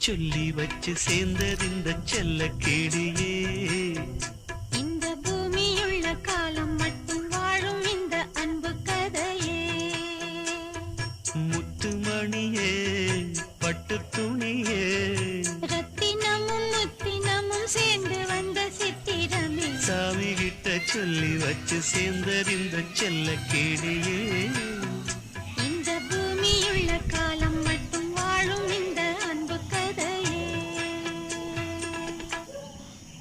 சொல்லி வச்சு சேர்ந்தறிந்த செல்ல கேடியே இந்த பூமியுள்ள காலம் மட்டும் வாழும் இந்த அன்பு கதையே முத்துமணியே பட்டு துணியே ரத்தினமும் முத்தினமும் சேர்ந்து வந்த சித்திரமே சாமி கிட்ட சொல்லி வச்சு சேர்ந்தறிந்த செல்ல கேடியே